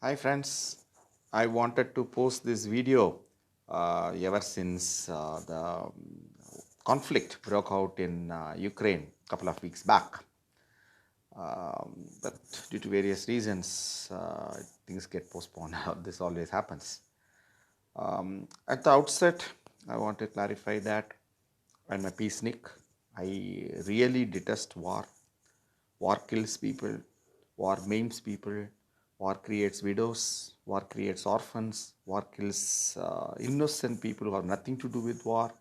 Hi friends, I wanted to post this video ever since the conflict broke out in Ukraine a couple of weeks back. But due to various reasons, things get postponed. This always happens. At the outset, I want to clarify that I'm a peacenik. I really detest war. War kills people, war maims people, war creates widows, war creates orphans, war kills innocent people who have nothing to do with war.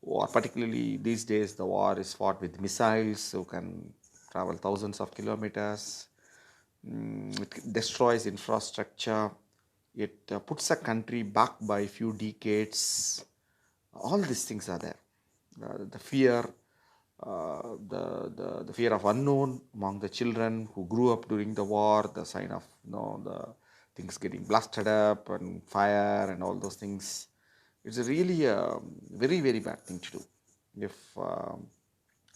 War, particularly these days, the war is fought with missiles who can travel thousands of kilometers. It destroys infrastructure. It puts a country back by a few decades. All these things are there. The fear, the fear of unknown among the children who grew up during the war, the sign of the things getting blasted up and fire and all those things. It's really a very very bad thing to do. If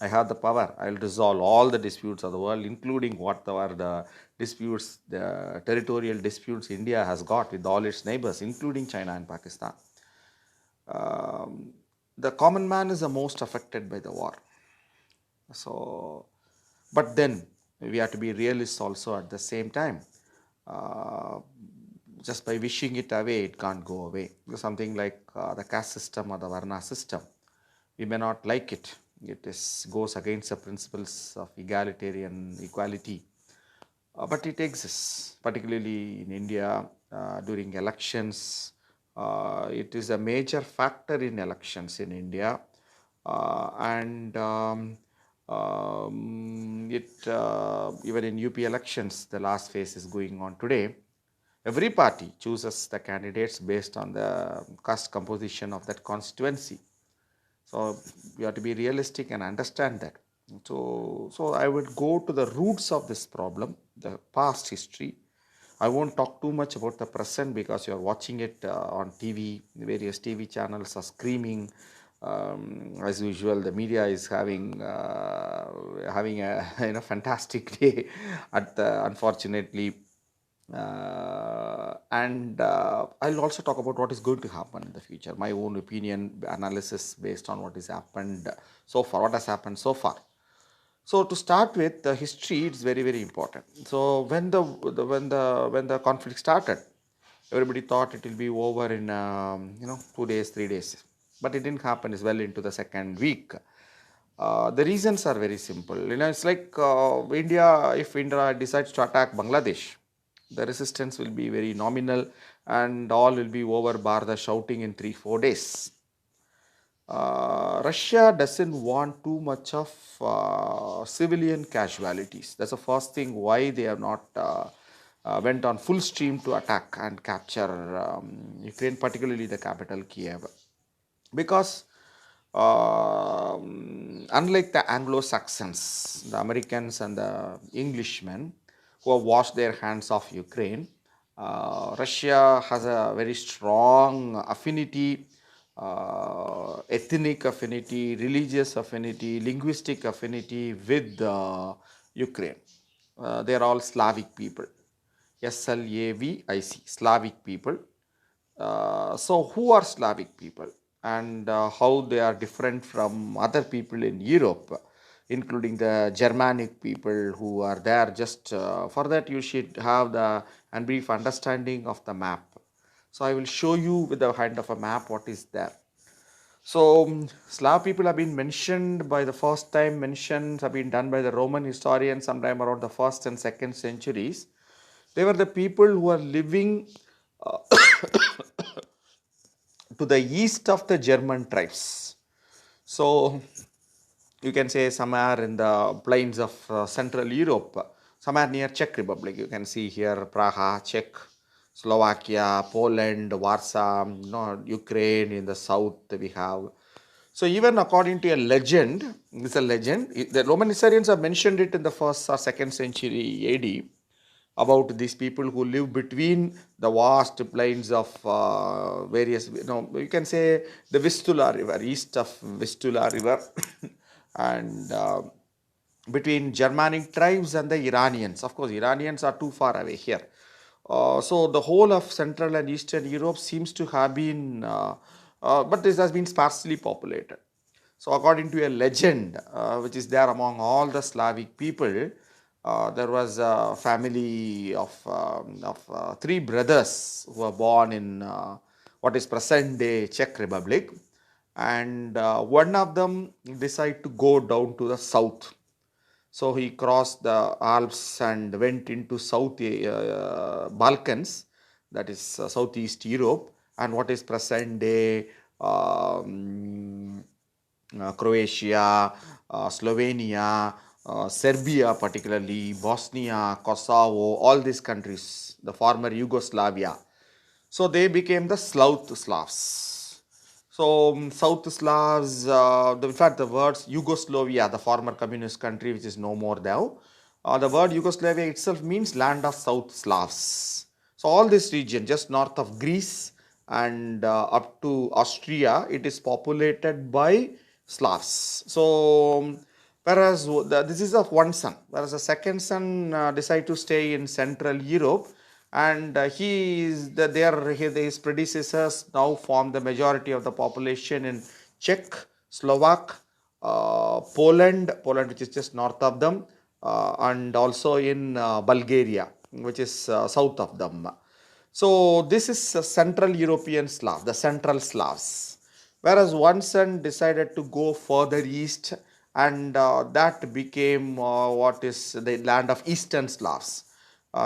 I have the power, I'll resolve all the disputes of the world, including what are the disputes, the territorial disputes India has got with all its neighbors, including China and Pakistan. Um, the common man is the most affected by the war. So, but then we have to be realists also at the same time. Uh, just by wishing it away, it can't go away. Something like the caste system or the Varna system, we may not like it. It goes against the principles of egalitarian equality, but it exists, particularly in India during elections. It is a major factor in elections in India, and even in UP elections, the last phase is going on today. Every party chooses the candidates based on the caste composition of that constituency. So we have to be realistic and understand that. So I would go to the roots of this problem, the past history. I won't talk too much about the present because you are watching it on TV. Various TV channels are screaming. As usual, the media is having a fantastic day. Unfortunately, and I'll also talk about what is going to happen in the future. My own opinion, analysis based on what has happened so far, what has happened so far. So to start with, the history is very very important. So when the conflict started, everybody thought it will be over in 2 days, 3 days, but it didn't happen as well into the second week. The reasons are very simple. It's like India. If India decides to attack Bangladesh, the resistance will be very nominal, and all will be over bar the shouting in 3 4 days. Russia doesn't want too much of civilian casualties. That's the first thing why they have not went on full stream to attack and capture Ukraine, particularly the capital Kiev, because unlike the Anglo-Saxons, the Americans and the Englishmen who have washed their hands off Ukraine, Russia has a very strong affinity, ethnic affinity, religious affinity, linguistic affinity with Ukraine. They are all Slavic people. Slavic, Slavic people. So, who are Slavic people and how they are different from other people in Europe, including the Germanic people who are there? Just for that, you should have the and brief understanding of the map. So, I will show you with the hand of a map what is there. So, Slav people have been mentioned by the first time, mentions have been done by the Roman historians sometime around the first and second centuries. They were the people who are living uh, to the east of the German tribes. So you can say somewhere in the plains of Central Europe, somewhere near Czech Republic. You can see here Praha, Czech, Slovakia, Poland, Warsaw, Ukraine in the south we have. So even according to a legend, it's a legend. The Roman historians have mentioned it in the first or second century AD about these people who live between the vast plains of various, you can say the Vistula River, east of Vistula River, and between Germanic tribes and the Iranians. Of course, Iranians are too far away here. So the whole of Central and Eastern Europe seems to have been, but this has been sparsely populated. So according to a legend which is there among all the Slavic people, there was a family of three brothers who were born in what is present day Czech Republic, and one of them decided to go down to the south. So he crossed the Alps and went into South Balkans, that is Southeast Europe, and what is present day Croatia, Slovenia, Serbia, particularly Bosnia, Kosovo, all these countries, the former Yugoslavia. So they became the South Slavs. So South Slavs, in fact, the words Yugoslavia, the former communist country which is no more there, the word Yugoslavia itself means land of South Slavs. So all this region, just north of Greece and up to Austria, it is populated by Slavs. So whereas this is of one son, whereas the second son decided to stay in Central Europe, and his predecessors now form the majority of the population in Czech, Slovak, Poland which is just north of them, and also in Bulgaria, which is south of them. So this is Central European Slav, the Central Slavs. Whereas one son decided to go further east, and that became what is the land of Eastern Slavs.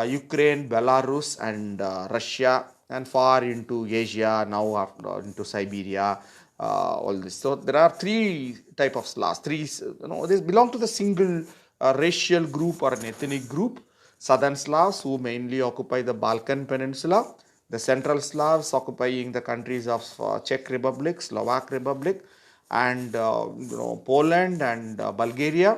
Ukraine, Belarus, and Russia, and far into Asia, now into Siberia, all this. So there are three type of Slavs. They belong to the single racial group or an ethnic group. Southern Slavs, who mainly occupy the Balkan Peninsula. The Central Slavs occupying the countries of Czech Republic, Slovak Republic, and Poland and Bulgaria.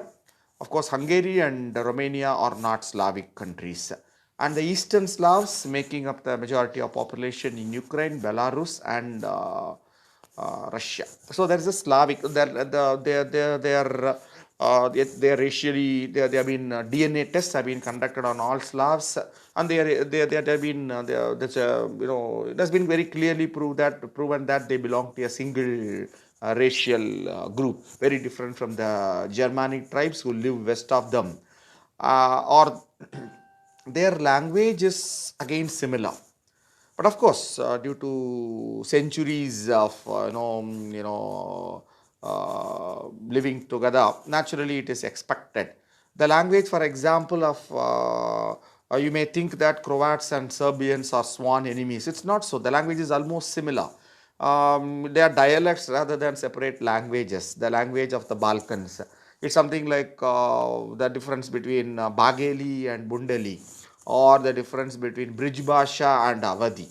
Of course, Hungary and Romania are not Slavic countries. And the Eastern Slavs making up the majority of population in Ukraine, Belarus, and Russia. So there is a Slavic. They are racially. They have been DNA tests have been conducted on all Slavs, and they have been. It has been very clearly proven that they belong to a single racial group, very different from the Germanic tribes who live west of them, or their language is again similar. But of course, due to centuries of living together, naturally it is expected. The language, for example, of you may think that Croats and Serbians are sworn enemies. It's not so. The language is almost similar. They are dialects rather than separate languages. The language of the Balkans. It's something like the difference between Bagheli and Bundeli, or the difference between Brij Bhasha and Awadhi.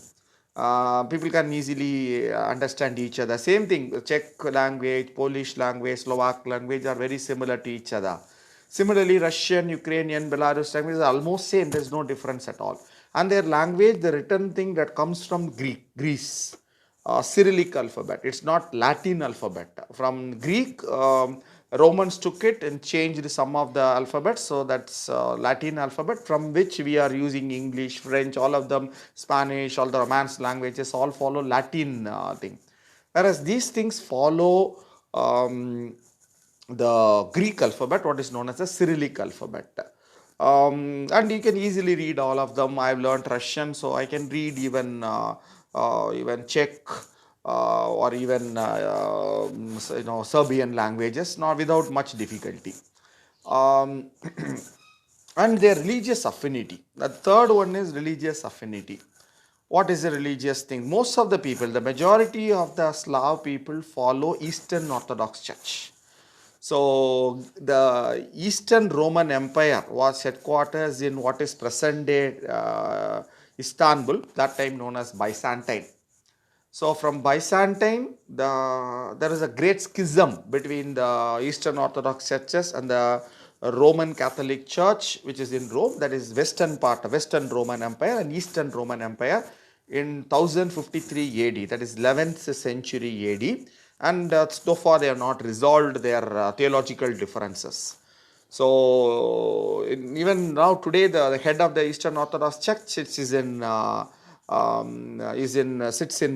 People can easily understand each other. Same thing, Czech language, Polish language, Slovak language are very similar to each other. Similarly, Russian, Ukrainian, Belarus language is almost same. There is no difference at all. And their language, the written thing that comes from Greece, Cyrillic alphabet. It's not Latin alphabet. From Greek, Romans took it and changed some of the alphabets. So that's Latin alphabet, from which we are using English, French, all of them, Spanish, all the Romance languages all follow Latin thing. Whereas these things follow the Greek alphabet, what is known as the Cyrillic alphabet. And you can easily read all of them. I've learned Russian, so I can read even Czech or even Serbian languages, not without much difficulty. Um, and their religious affinity. The third one is religious affinity. What is a religious thing? Most of the people, the majority of the Slav people follow Eastern Orthodox Church. So the Eastern Roman Empire was headquarters in what is present day Istanbul, that time known as Byzantine. So from Byzantine, there is a great schism between the Eastern Orthodox churches and the Roman Catholic Church, which is in Rome, that is western part, Western Roman Empire and Eastern Roman Empire, in 1053 AD, that is 11th century AD. And so far they have not resolved their theological differences. So even now today, the head of the Eastern Orthodox Church sits in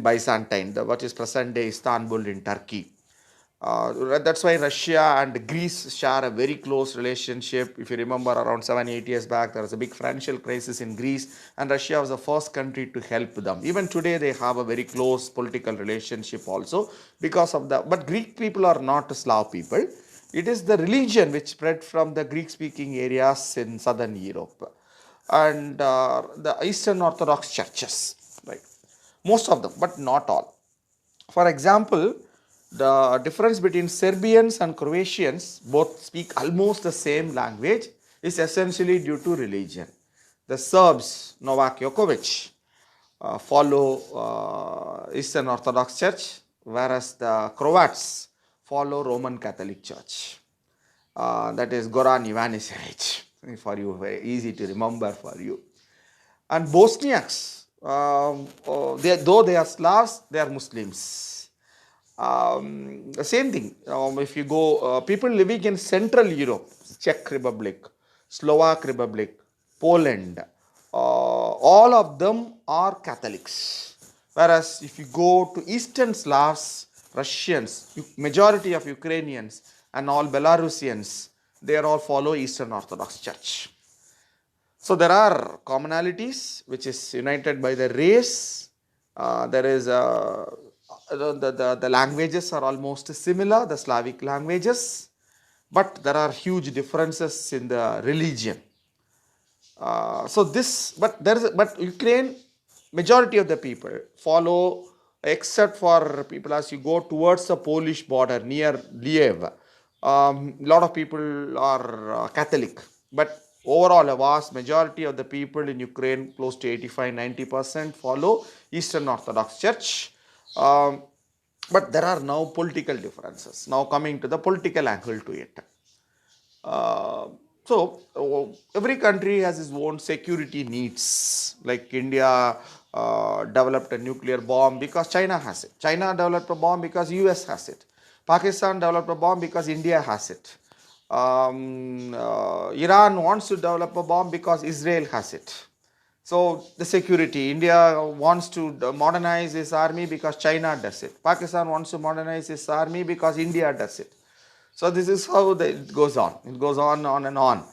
Byzantine, what is present day Istanbul in Turkey. That's why Russia and Greece share a very close relationship. If you remember, around 7 8 years back, there was a big financial crisis in Greece, and Russia was the first country to help them. Even today, they have a very close political relationship also because of the. But Greek people are not Slav people. It is the religion which spread from the Greek-speaking areas in southern Europe and the Eastern Orthodox churches, right? Most of them, but not all. For example, the difference between Serbians and Croatians, both speak almost the same language, is essentially due to religion. The Serbs, Novak Djokovic, follow Eastern Orthodox Church, whereas the Croats follow Roman Catholic Church. That is Goran Ivanisevic, for you, very easy to remember for you. And Bosniaks, though they are Slavs, they are Muslims. The same thing. If you go, people living in Central Europe, Czech Republic, Slovak Republic, Poland, all of them are Catholics. Whereas if you go to Eastern Slavs, Russians, majority of Ukrainians, and all Belarusians, they are all follow Eastern Orthodox Church. So there are commonalities which is united by the race. There is the languages are almost similar, the Slavic languages, but there are huge differences in the religion. But Ukraine, majority of the people follow, except for people as you go towards the Polish border near Lviv. A lot of people are Catholic, but overall a vast majority of the people in Ukraine, close to 85-90%, follow Eastern Orthodox Church. But there are now political differences. Now coming to the political angle to it. Every country has its own security needs. Like India developed a nuclear bomb because China has it. China developed a bomb because US has it. Pakistan developed a bomb because India has it. Iran wants to develop a bomb because Israel has it. So the security, India wants to modernize its army because China does it. Pakistan wants to modernize its army because India does it. So this is how it goes on. It goes on and on.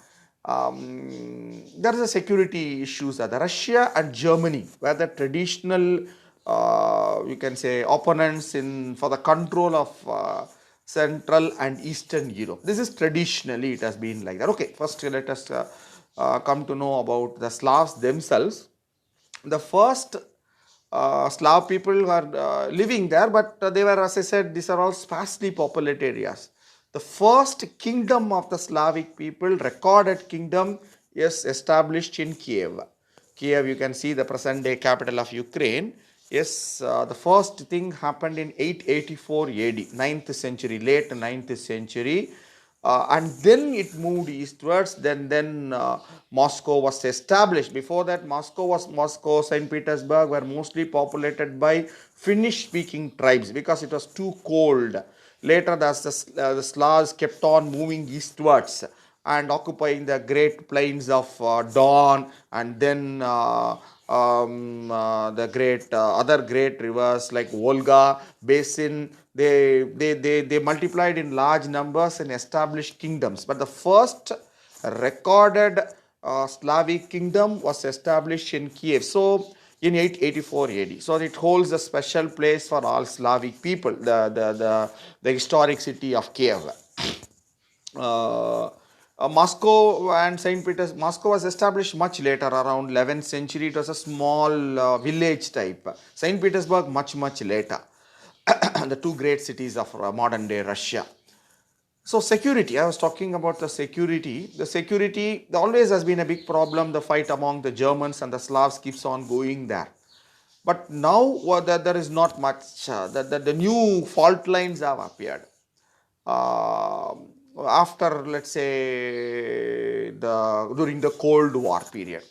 There is a security issues that Russia and Germany were the traditional, you can say, opponents for the control of Central and Eastern Europe. This is traditionally it has been like that. Okay, first let us come to know about the Slavs themselves. The first Slav people are living there, but they were, as I said, these are all sparsely populated areas. The first kingdom of the Slavic people, recorded kingdom, is established in Kiev. Kiev, you can see the present day capital of Ukraine. Yes, the first thing happened in 884 AD, 9th century, late 9th century. And then it moved eastwards. Then Moscow was established. Before that, Moscow, St. Petersburg were mostly populated by Finnish-speaking tribes because it was too cold. Later, the Slavs kept on moving eastwards and occupying the great plains of Don, and then the great other great rivers like Volga basin. They multiplied in large numbers and established kingdoms. But the first recorded Slavic kingdom was established in Kiev. So in 884 AD. So it holds a special place for all Slavic people, the historic city of Kiev. Moscow and St. Petersburg. Moscow was established much later, around 11th century. It was a small village type. St. Petersburg much later. The two great cities of modern day Russia. So security, I was talking about the security. The security always has been a big problem. The fight among the Germans and the Slavs keeps on going there. But now there is not much. The new fault lines have appeared. After, let's say, during the Cold War period.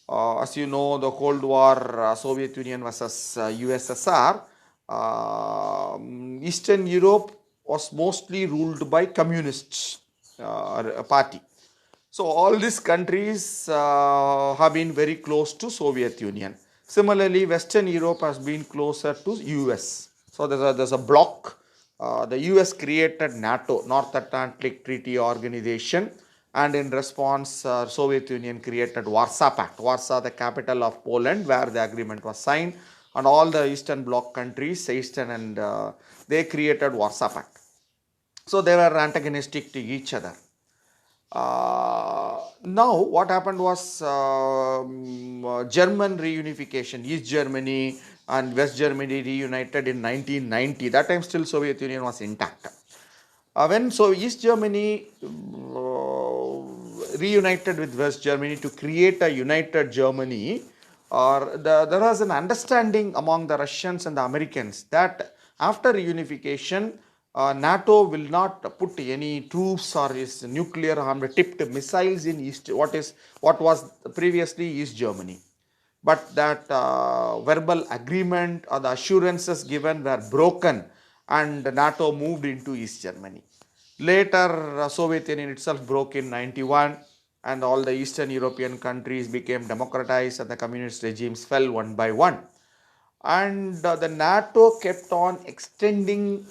As you know, the Cold War, Soviet Union versus USSR, Eastern Europe was mostly ruled by communists. party. So all these countries have been very close to Soviet Union. Similarly, Western Europe has been closer to US. So there's a bloc. The US created NATO, North Atlantic Treaty Organization, and in response, Soviet Union created Warsaw Pact. Warsaw, the capital of Poland, where the agreement was signed, and all the Eastern Bloc countries, Eastern and they created Warsaw Pact. So they were antagonistic to each other. Now, what happened was German reunification, East Germany and West Germany reunited in 1990. That time still Soviet Union was intact. When East Germany reunited with West Germany to create a united Germany, there was an understanding among the Russians and the Americans that after reunification, NATO will not put any troops or is nuclear armed tipped missiles in what was previously East Germany. But that verbal agreement or the assurances given were broken, and NATO moved into East Germany. Later, Soviet Union itself broke in 91, and all the Eastern European countries became democratized and the communist regimes fell one by one. And the NATO kept on extending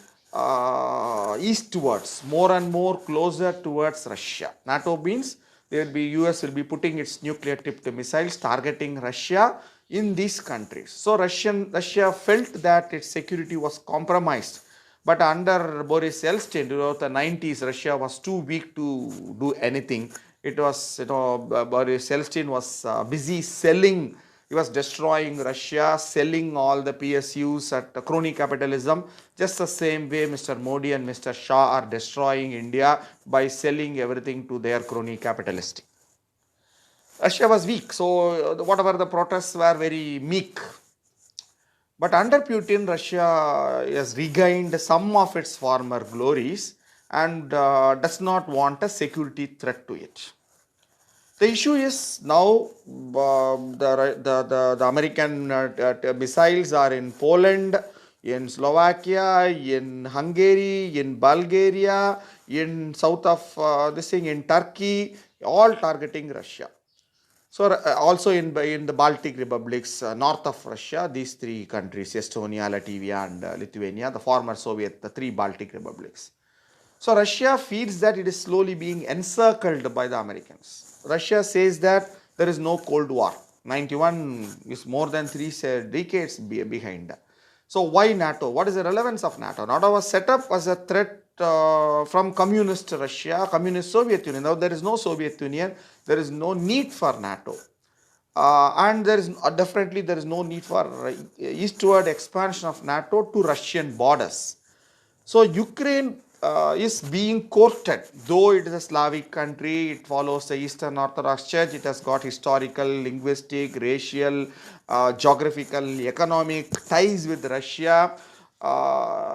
eastwards, more and more closer towards Russia. NATO means US will be putting its nuclear tipped missiles targeting Russia in these countries. So Russia felt that its security was compromised. But under Boris Yeltsin, throughout the 90s, Russia was too weak to do anything. It was, Boris Yeltsin was busy selling. He was destroying Russia, selling all the PSUs at crony capitalism, just the same way Mr. Modi and Mr. Shah are destroying India by selling everything to their crony capitalistic. Russia was weak, so whatever the protests were very meek. But under Putin, Russia has regained some of its former glories and does not want a security threat to it. The issue is now the American missiles are in Poland, in Slovakia, in Hungary, in Bulgaria, in south of in Turkey, all targeting Russia. So also in the Baltic republics, north of Russia, these three countries, Estonia, Latvia and Lithuania, the former Soviet, the three Baltic republics. So Russia feels that it is slowly being encircled by the Americans. Russia says that there is no Cold War. 91 is more than 3 decades behind. So why NATO? What is the relevance of NATO? NATO was set up as a threat from communist Russia, communist Soviet Union. Now there is no Soviet Union. There is no need for NATO. And there is definitely there is no need for eastward expansion of NATO to Russian borders. So Ukraine is being courted, though it is a Slavic country, it follows the Eastern Orthodox Church, it has got historical, linguistic, racial, geographical, economic ties with Russia.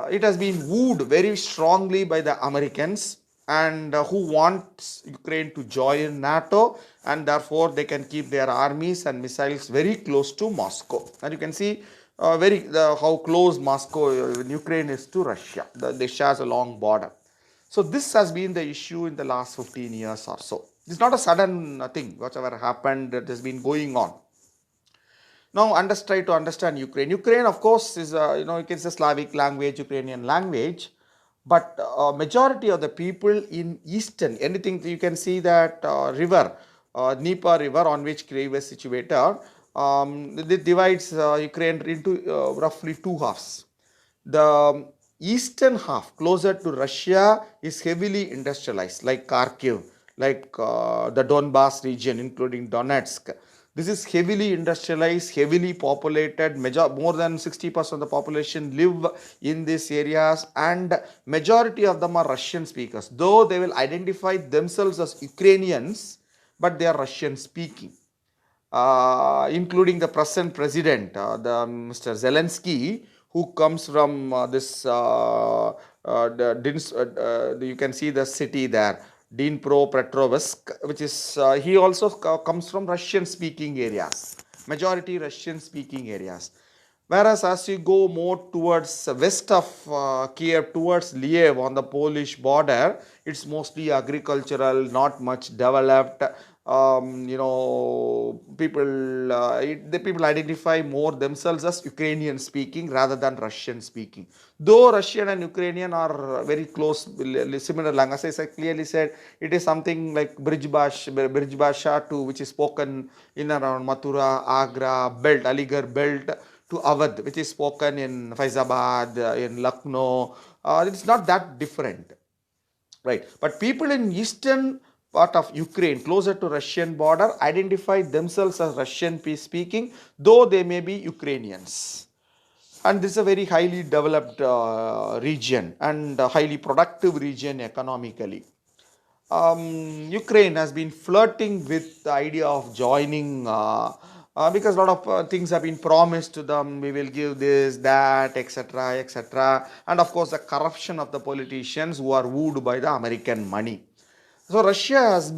It has been wooed very strongly by the Americans and who wants Ukraine to join NATO, and therefore they can keep their armies and missiles very close to Moscow. And you can see how close Moscow, Ukraine is to Russia. They share a long border. So this has been the issue in the last 15 years or so. It's not a sudden thing, whatever happened, that has been going on. Now try to understand Ukraine. Ukraine, of course, is it's a Slavic language, Ukrainian language, but majority of the people in eastern, anything you can see that river, Dnieper river on which Kyiv is situated, it divides Ukraine into roughly two halves. The eastern half, closer to Russia, is heavily industrialized, like Kharkiv, like the Donbass region, including Donetsk. This is heavily industrialized, heavily populated. More than 60% of the population live in these areas, and majority of them are Russian speakers. Though they will identify themselves as Ukrainians, but they are Russian speaking. Including the present president, Mr. Zelensky, who comes from you can see the city there, Dnipropetrovsk, which is, he also comes from Russian speaking areas, majority Russian speaking areas. Whereas as you go more towards west of Kiev, towards Lviv on the Polish border, it's mostly agricultural, not much developed. The people identify more themselves as Ukrainian speaking rather than Russian speaking. Though Russian and Ukrainian are very close, similar language, as I clearly said, it is something like Bridge Basha to which is spoken in around Mathura, Agra, Belt, Aligarh Belt to Awadh, which is spoken in Faizabad, in Lucknow. It's not that different, right? But people in eastern part of Ukraine, closer to Russian border, identify themselves as Russian speaking, though they may be Ukrainians. And this is a very highly developed region and a highly productive region economically. Ukraine has been flirting with the idea of joining because a lot of things have been promised to them. We will give this, that, etc., etc. And of course, the corruption of the politicians who are wooed by the American money. So Russia has